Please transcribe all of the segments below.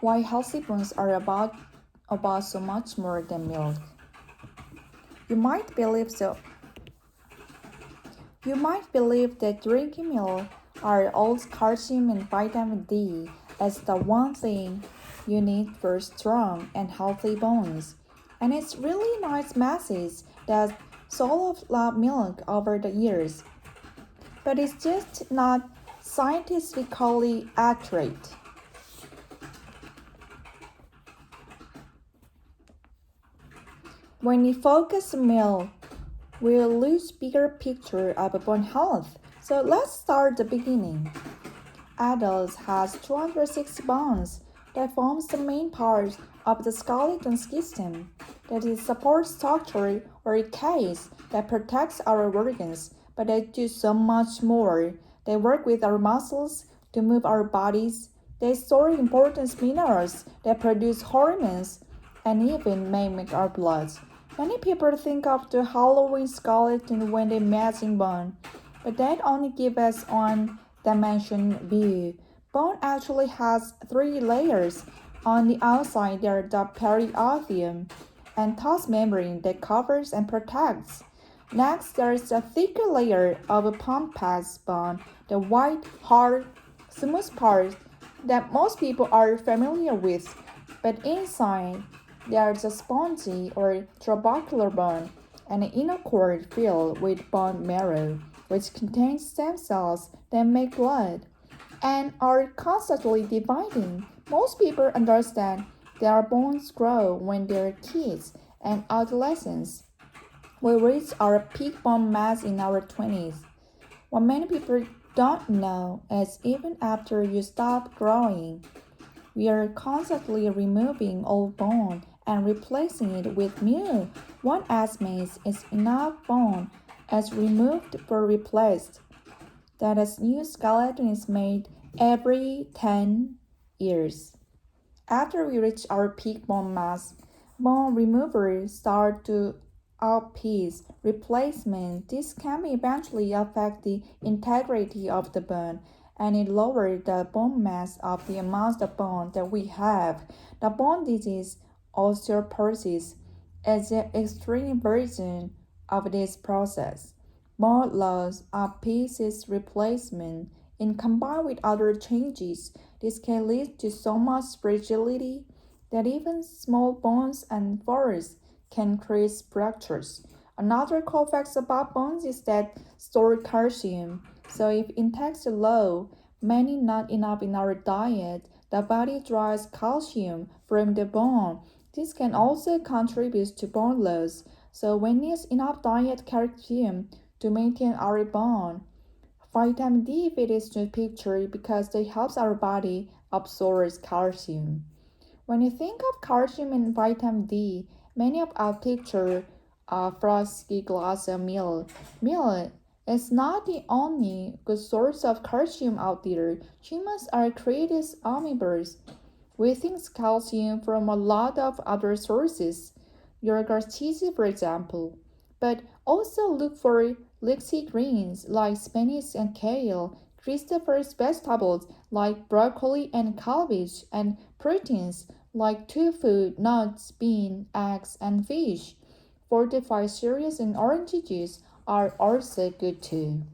Why healthy bones are about so much more than milk. You might believe so. You might believe that drinking milk or old calcium and vitamin D is the one thing you need for strong and healthy bones. And it's really nice message that sort of love milk over the years. But it's just not scientifically accurate. When we focus on milk, we'll lose bigger picture of bone health. So let's start the beginning. Adults has 260 bones that forms the main part of the skeleton system, that is support structure or a case that protects our organs, but they do so much more. They work with our muscles to move our bodies. They store important minerals that produce hormones and even mimic our blood. Many people think of the Halloween skeleton when they imagine bone, but that only gives us one dimension view. Bone actually has three layers. On the outside, there is the periosteum and tough membrane that covers and protects. Next, there is a thicker layer of pampas bone, the white, hard, smooth part that most people are familiar with. But inside, there is a spongy or trabecular bone, and an inner cord filled with bone marrow, which contains stem cells that make blood and are constantly dividing. Most people understand that our bones grow when they're kids and adolescents. We reach our peak bone mass in our 20s. What many people don't know is even after you stop growing, we are constantly removing old bone and replacing it with new. One estimates is enough bone is removed for replaced. That a new skeleton is made every 10 years. After we reach our peak bone mass, bone removers start to outpace replacement. This can eventually affect the integrity of the bone and it lowers the bone mass of the amount of bone that we have. The bone disease, osteoporosis, is the extreme version of this process. Bone loss outpaces replacement and combined with other changes, this can lead to so much fragility that even small bones and furs can create fractures. Another cool fact about bones is that store calcium. So if intake is low, many not enough in our diet, the body draws calcium from the bone. This can also contribute to bone loss. So we need enough diet calcium to maintain our bone. Vitamin D fits into the picture because they help our body absorb calcium. When you think of calcium and vitamin D, many of our picture a frosty glass of milk. Milk is not the only good source of calcium out there. Humans are created omnivores. We think calcium from a lot of other sources, yogurt cheese for example, but also look for leafy greens like spinach and kale, cruciferous vegetables like broccoli and cabbage, and proteins like tofu, nuts, beans, eggs, and fish. Fortified cereals and orange juice are also good too.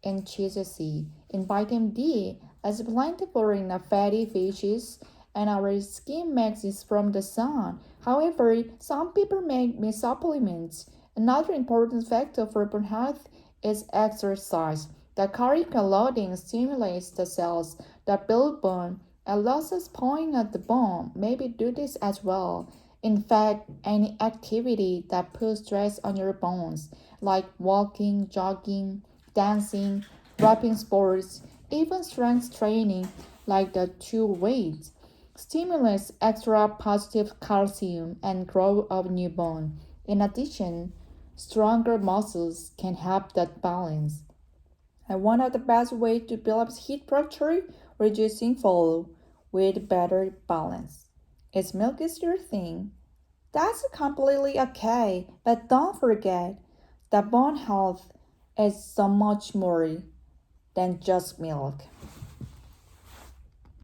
And cheese C and vitamin D is plentiful in the fatty fishes and our skin makes it from the sun. However, some people make supplements. Another important factor for bone health is exercise. The caloric loading stimulates the cells that build bone and losses point at the bone maybe do this as well. In fact, any activity that puts stress on your bones, like walking, jogging, dancing, rapping sports, even strength training, like the two weights, stimulates extra positive calcium and growth of new bone. In addition, stronger muscles can help that balance. And one of the best ways to build up heat structure, reducing fall with better balance. If milk is your thing, that's completely okay, but don't forget that bone health is so much more than just milk.